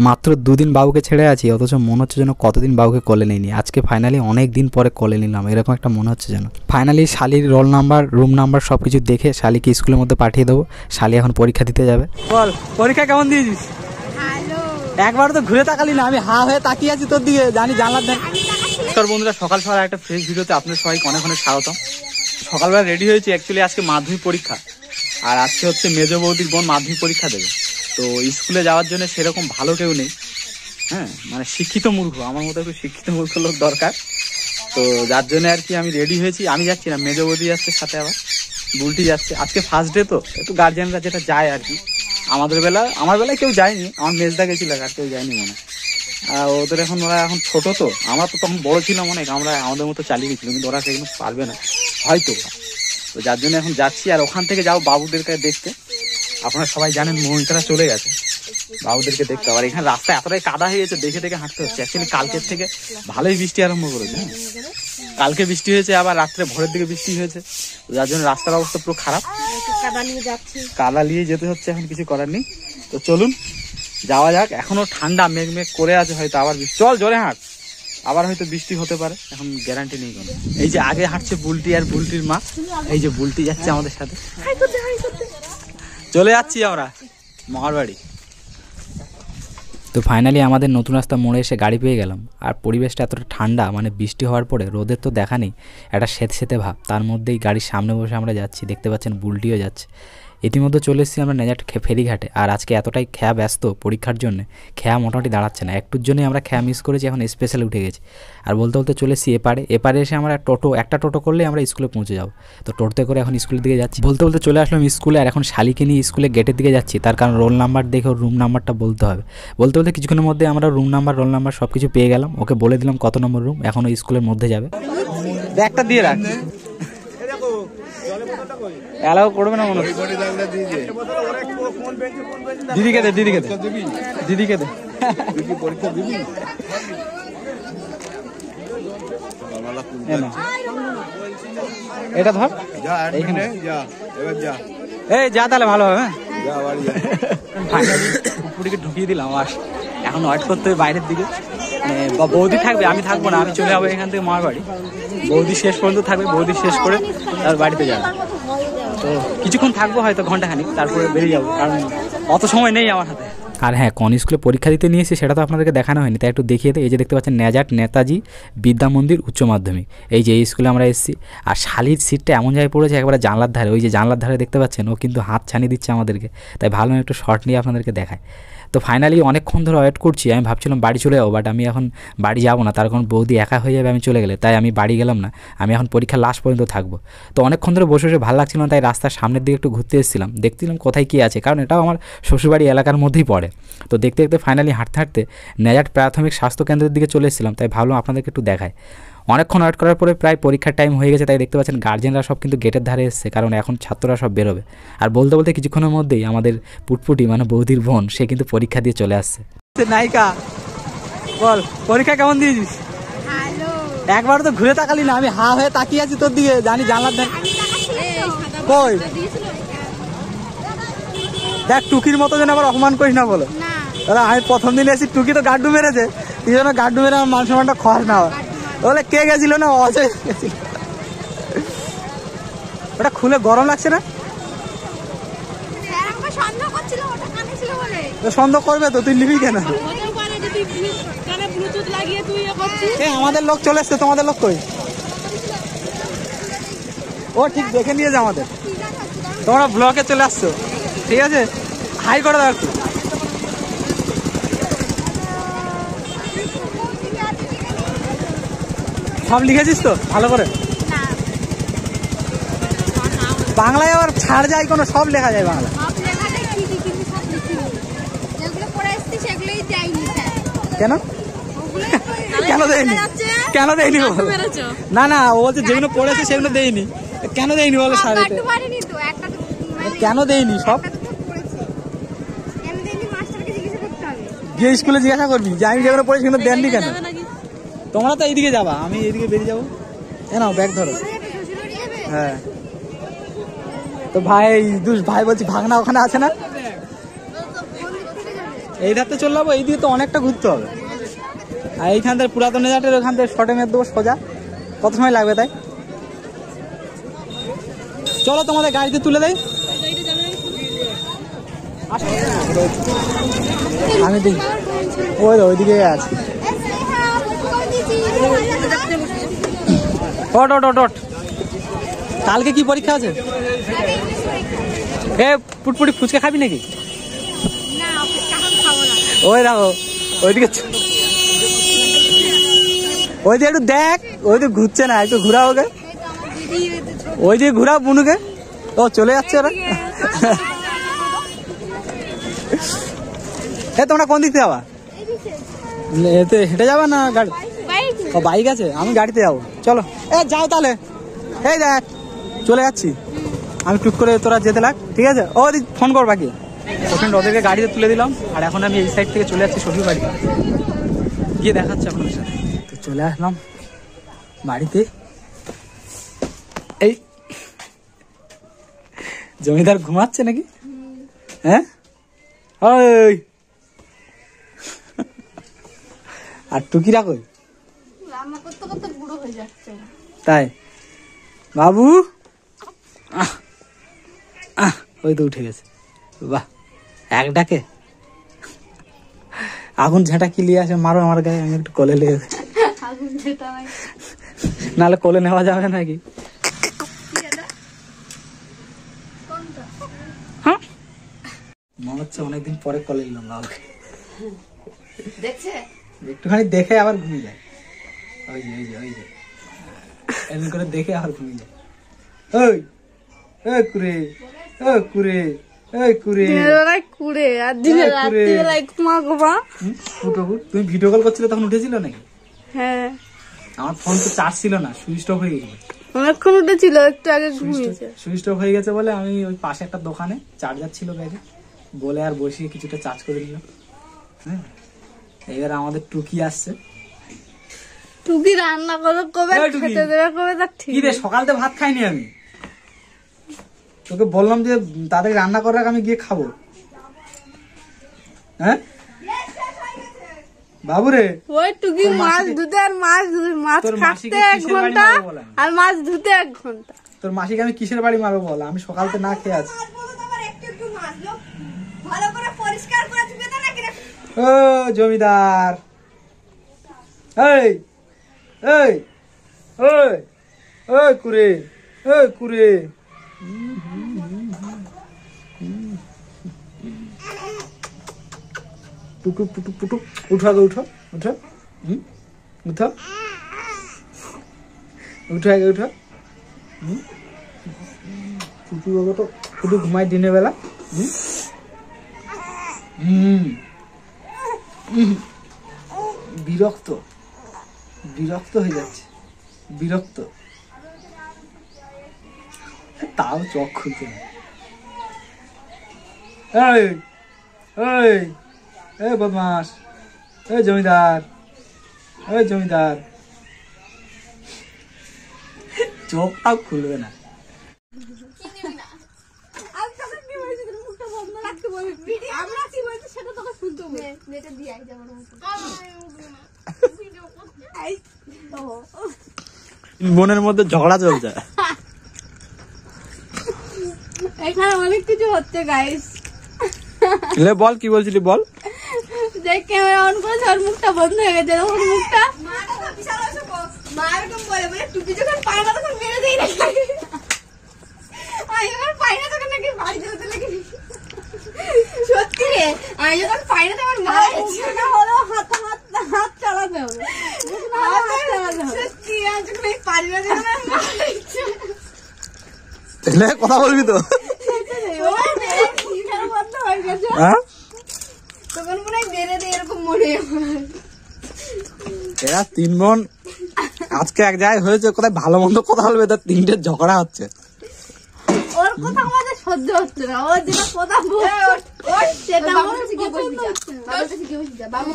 মাত্র 2 দিন বাবুকে ছেড়ে আছি, অথচ মনে হচ্ছে যেন কতদিন বাবুকে কোলে নিইনি। আজকে ফাইনালি অনেক দিন পরে কোলে নিলাম, এরকম একটা মনে হচ্ছে যেন। ফাইনালি শালির রোল নাম্বার, রুম নাম্বার সব কিছু দেখে শালিকে স্কুলের মধ্যে পাঠিয়ে দেবো। শালি এখন পরীক্ষা দিতে যাবে। বল, পরীক্ষা কেমন দিয়েছিস? একবার তো ঘুরে তাকালি না, আমি হা হয়ে তাকিয়ে আছি তোর দিকে, জানি জানলার ধারে। তোর বন্ধুরা, সকাল সকাল একটা ফ্রেশ ভিডিওতে আপনাদের সবাইকে অনেক অনেক স্বাগতম। সকালবেলা রেডি হয়েছি, অ্যাকচুয়ালি আজকে মাধ্যমিক পরীক্ষা, আর আজকে হচ্ছে মেজ বৌদির বোন মাধ্যমিক পরীক্ষা দেবে। তো স্কুলে যাওয়ার জন্য সেরকম ভালো কেউ নেই, হ্যাঁ, মানে শিক্ষিত মূর্খ, আমার মতো একটু শিক্ষিত মূর্খ লোক দরকার। তো যার জন্য আর কি আমি রেডি হয়েছি। আমি যাচ্ছি না, মেজ বৌদি যাচ্ছে সাথে, আবার বুলটি যাচ্ছে। আজকে ফার্স্ট ডে তো একটু গার্জিয়ানরা যেটা যায় আর কি। আমার বেলায় কেউ যায়নি, আমার মেজদা গেছিল, আর কেউ যায়নি মনে। ওদের এখন ওরা এখন ছোট, তো আমরা তো তখন বড় ছিলাম অনেক, আমরা আমাদের মতো চালিয়ে গেছিলাম, কিন্তু ওরা সেগুলো পারবে না হয়তো। তো যার জন্য এখন যাচ্ছি, আর ওখান থেকে যাও বাবুদেরকে দেখতে। আপনারা সবাই জানেন মহিলারা চলে গেছে বাবুদেরকে দেখতে। আবার এখানে রাস্তা এতটাই কাদা হয়ে গেছে, দেখে দেখে হাঁটতে হচ্ছে। অ্যাকচুয়ালি কালকের থেকে ভালোই বৃষ্টি আরম্ভ করেছে। কালকে বৃষ্টি হয়েছে, আবার রাত্রে ভোরের দিকে বৃষ্টি হয়েছে, যার জন্য রাস্তার অবস্থা পুরো খারাপ। কাদা নিয়ে যেতে হচ্ছে, এখন কিছু করার নেই। তো চলুন যাওয়া যাক। এখনো ঠান্ডা, মেঘ মেঘ করে আছে, হয়তো আবার চল জোরে হাঁট, আবার হয়তো বৃষ্টি হতে পারে, এখন গ্যারান্টি নেই কোনো। এই যে আগে হাঁটছে বুলটি আর বুলটির মা, এই যে বুলটি যাচ্ছে আমাদের সাথে। চলে যাচ্ছি আমরা মহার বাড়ি। তো ফাইনালি আমাদের নতুন রাস্তা মোড়ে এসে গাড়ি পেয়ে গেলাম। আর পরিবেশটা এতটা ঠান্ডা, মানে বৃষ্টি হওয়ার পরে রোদের তো দেখা নেই, একটা সেতে ভাব। তার মধ্যেই গাড়ির সামনে বসে আমরা যাচ্ছি, দেখতে পাচ্ছেন বুলটিও যাচ্ছে। ইতিমধ্যে চলে এসেছি আমরা নেজাট ফেরিঘাটে। আর আজকে এতটাই খেয়া ব্যস্ত পরীক্ষার জন্য, খেয়া মোটামুটি দাঁড়াচ্ছে না। একটুর জন্যই আমরা খেয়া মিস করেছি, এখন স্পেশাল উঠে গেছি। আর বলতে বলতে চলে এসেছি এপারে এসে আমরা একটা টোটো করলে আমরা স্কুলে পৌঁছে যাবো। তো টোটোতে করে এখন স্কুলের দিকে যাচ্ছি। বলতে বলতে চলে আসলাম স্কুলে, আর এখন শালিকে নিয়ে স্কুলে গেটের দিকে যাচ্ছি। তার কারণ রোল নাম্বার দেখে ওর রুম নাম্বারটা বলতে হবে। বলতে বলতে কিছুক্ষণের মধ্যে আমরা রুম নাম্বার, রোল নাম্বার সব কিছু পেয়ে গেলাম। ওকে বলে দিলাম কত নম্বর রুম, এখন ওই স্কুলের মধ্যে যাবে। ব্যাগটা দিয়ে রাখ, অ্যালাউ করবে না মনে হচ্ছে। দিদিকে দে, দিদিকে দে। এটা ধর, এই যা, তাহলে ভালো হবে। পুকুরিকে ঢুকিয়ে দিলাম, আর এখন ওয়েট করতে হবে বাইরের দিকে। বৌদি থাকবে, আমি থাকবো না, আমি চলে যাবো এখান থেকে মার বাড়ি। বৌদি শেষ পর্যন্ত থাকবে, বৌদি শেষ করে তার বাড়িতে যাবে। তো কিছুক্ষণ থাকবো, হয়তো ঘন্টাখানিক, তারপরে বেরিয়ে যাবো, কারণ অত সময় নেই আমার হাতে। আর হ্যাঁ, কোন স্কুলে পরীক্ষা দিতে নিয়েছি সেটা তো আপনাদেরকে দেখানো হয়নি, তাই একটু দেখিয়ে দিই। এই যে দেখতে পাচ্ছেন নেজাট নেতাজি বিদ্যা মন্দির উচ্চ মাধ্যমিক, এই যে এই স্কুলে আমরা এসেছি। আর শালির সিটটা এমন জায়গায় পড়েছে একেবারে জানলার ধারে, ওই যে জানলার ধারে দেখতে পাচ্ছেন, ও কিন্তু হাত ছানিয়ে দিচ্ছে আমাদেরকে। তাই ভালো একটু শর্ট নিয়ে আপনাদেরকে দেখায়। তো ফাইনালি অনেকক্ষণ ধরে ওয়েট করছি। আমি ভাবছিলাম বাড়ি চলে যাবো, বাট আমি এখন বাড়ি যাবো না, তার কারণ বৌদি একা হয়ে যাবে আমি চলে গেলে। তাই আমি বাড়ি গেলাম না, আমি এখন পরীক্ষা লাস্ট পর্যন্ত থাকবো। তো অনেকক্ষণ ধরে বসে বসে ভালো লাগছিল না, তাই রাস্তার সামনের দিকে একটু ঘুরতে এসেছিলাম, দেখছিলাম কোথায় কী আছে, কারণ এটাও আমার শ্বশুরবাড়ি এলাকার মধ্যেই পড়ে। তো দেখতে দেখতে ফাইনালি হাঁটতে হাঁটতে নেজাট প্রাথমিক স্বাস্থ্যকেন্দ্রের দিকে চলে এসেছিলাম, তাই ভাবলাম আপনাদেরকে একটু দেখায়। অনেকক্ষণ ওয়েট করার পরে প্রায় পরীক্ষার টাইম হয়ে গেছে, তাই দেখতে পাচ্ছেন গার্জেনরা সব কিন্তু গেটের ধারে এসছে, কারণ এখন ছাত্ররা সব বেরোবে। আর বলতে বলতে কিছুক্ষণের মধ্যেই আমাদের পুটপুটি, মানে বৌদির বোন, সে কিন্তু পরীক্ষা দিয়ে চলে আসছে। নায়িকা, বল পরীক্ষা কেমন দিয়েছিস? একবার তো ঘুরে তাকালি না, আমি হা হয়ে তাকিয়ে আছি তোর দিকে, জানি জানলার ধারে। কই দেখ, টুকির মতো যেন আবার অপমান করিস না বলে। আমি প্রথম দিন এসেছি, টুকি তো গাড্ডু মেরেছে, এই জন্য গাড্ডু মেরে আমার মান সম্মানটা খস না হয়। বলে কে গেছিল না, অজয় গেছিল। ওটা খুলে গরম লাগছে না? সন্দেহ করবে তো, তুই নিবি কেন? আমাদের লোক চলে এসছে, তোমাদের লোক কই? ও ঠিক দেখে নিয়েছে আমাদের। তোমরা ব্লকে চলে আসছো, ঠিক আছে, হাই করে দাও একটু। সব লিখেছিস তো ভালো করে? বাংলায় আবার ছাড় যায় কোনো, সব লেখা যায় বাংলা। কেন কেন দেয়নি? কেন দেয়নি বল? না না, ও বলছে যেগুলো পড়েছে সেগুলো দেয়নি। কেন দেয়নি বলো স্যার? কেন দেয়নি? সব গিয়ে স্কুলে জিজ্ঞাসা করবি যে আমি যেগুলো পড়েছি সেগুলো দেননি কেন। তোমরা তো এইদিকে যাবা, আমি এইদিকে বেরিয়ে যাবো। নাও ব্যাগ ধরো। হ্যাঁ, তো ভাই বলছি ভাগনা ওখানে আছে না? এই ধারতে চলে যাবো, এই দিয়ে তো অনেকটা ঘুরতে হবে। আর এইখান থেকে পুরাতন ঘাটের ওখান থেকে শর্টে মেরে দেবো সোজা। কত সময় লাগবে তাই? চলো তোমাদের গাড়িতে তুলে দেয়। আমি দেখি ওইদিকে আছে। ওট ওট ওট ওট। কালকে কি পরীক্ষা আছে? এ পুটপুটি ফুচকা খাবি নাকি? ওই দেখো ওইদিকে, ওই দিকে একটু দেখ, ওই দিকে ঘুরছে না, একটু ঘুরা ওকে, ওই দিকে ঘুরা বুনুকে। ও চলে যাচ্ছে ওরা। এ তোমরা কোন দিক থেকে যাবা? এতে হেঁটে যাবা না গাড়ি? ও বাইক আছে, আমি গাড়িতে যাবো। চলো এ যাও তাহলে। এই দেখ চলে যাচ্ছি আমি, টুক করে তোরা যেতে লাগ, ঠিক আছে? ও ফোন কর বাকি। ওখানে ওদেরকে গাড়িতে তুলে দিলাম, আর এখন আমি এই সাইড থেকে চলে যাচ্ছি শ্বশুর বাড়িতে গিয়ে দেখাচ্ছি আপনাদের সাথে। তো চলে আসলাম বাড়িতে। এই জমিদার ঘুমাচ্ছে নাকি? হ্যাঁ ওই আর টুকিরা কই? তাই বাবু ওই তো উঠে গেছে। বাহ, এক ডাকে আগুন ঝাঁটা কি লিয়ে আসে, মারো আমার গায়ে, আমি একটু কোলে লেগে নাহলে কোলে নেওয়া যাবে নাকি? মনে হচ্ছে অনেকদিন পরে কোলে নিলাম বাবুকে। একটুখানি দেখে আবার ঘুমিয়ে যায়। ওই যে ওই যে ওই যে এমন করে দেখে আবার ঘুমিয়ে যায়। ওই ওই কুরে, ওই কুরে, ওই কুরে, কুরে আর দিনে রাতে বেলায় ঘুমাগো বা। তুমি ভিডিও কল করছিলে তখন উঠেছিল নাকি? হ্যাঁ, আমার ফোন তো চার্জ ছিল না, সুইচ অফ হয়ে গেছিল। অনেকক্ষণ উঠেছিল, একটু আগে ঘুমিয়েছে। সুইচ অফ হয়ে গেছে বলে আমি ওই পাশে একটা দোকানে চার্জার ছিল ব্যাগে, বলে আর বসিয়ে কিছুটা চার্জ করে দিলাম। হ্যাঁ, এবার আমাদের টুকি আসছে। টুকি রান্না করে কবে খেতে দেবে কবে তা ঠিক। কি রে সকাল থেকে ভাত খাইনি আমি, তোকে বললাম যে তাদের রান্না করে রাখ, আমি গিয়ে খাবো। হ্যাঁ বাবুরে, ওই টুকি মাছ ধুতে আর মাছ কাটতে 1 ঘন্টা আর মাছ ধুতে 1 ঘন্টা। তোর মাসিকে আমি কিসের বাড়ি মারবো বল? আমি সকালতে না খেয়ে আছি। ও জমিদার, এই এই ওই ওই কুরে, ওই কুরে, পুটু পুটু পুটু, উঠো আগে উঠো, উঠো, উঠো, উঠো আগে উঠো। পুটু বাবা তো শুধু ঘুমাই দিনের বেলা। বিরক্ত বিরক্ত হয়ে যাচ্ছে, বিরক্ত। তাও চোখ খুলছে না। এই এই এই বদমাস, এই জমিদার, এই জমিদার, চোখটাও খুলবে না। মনের মধ্যে ঝগড়া চলছে, এখানে অনেক কিছু হচ্ছে গাইস। বল কি বলছিলি বল। যে ক্যামেরা অন করেছে ওর মুখটা বন্ধ হয়ে গেছে, ওর মুখটা মা এরকম বলে টুপি যখন পায় না তখন মেরে দেই নাকি, আমি যখন পাই না তখন নাকি বাড়ি যেতে লাগে। সত্যি রে, আমি যখন পাই না তখন মা হলো হাত হাত হাত চালাতে হবে, সত্যি আমি যখন পারি না কথা বলবি তো বন্ধ হয়ে গেছে, তখন মনে হয় বেড়ে দেয় এরকম মনে। এরা 3 বোন আজকে এক জায়গায় হয়েছে, কোথায় ভালো মন্দ কথা বলবে, তার 3টে ঝগড়া হচ্ছে। ওর কথা আমাদের সহ্য হচ্ছে না, ও যেটা কথা বলছে সেটা আমার কাছে কি বলবি, বাবার কাছে কি বলবি, বাবা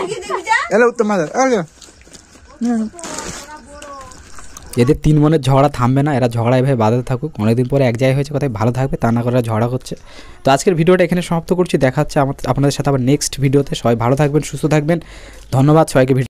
কি দিবি যা, এলে উত্তর মাঝে এদের 3 বোনের ঝগড়া থামবে না, এরা ঝগড়া এভাবে বাঁধাতে থাকুক, অনেকদিন পরে এক জায়গায় হয়েছে, কোথায় ভালো থাকবে, তা না করে ঝগড়া করছে। তো আজকের ভিডিওটা এখানে সমাপ্ত করছি, দেখা হচ্ছে আপনাদের সাথে আবার নেক্সট ভিডিওতে। সবাই ভালো থাকবেন, সুস্থ থাকবেন, ধন্যবাদ সবাইকে।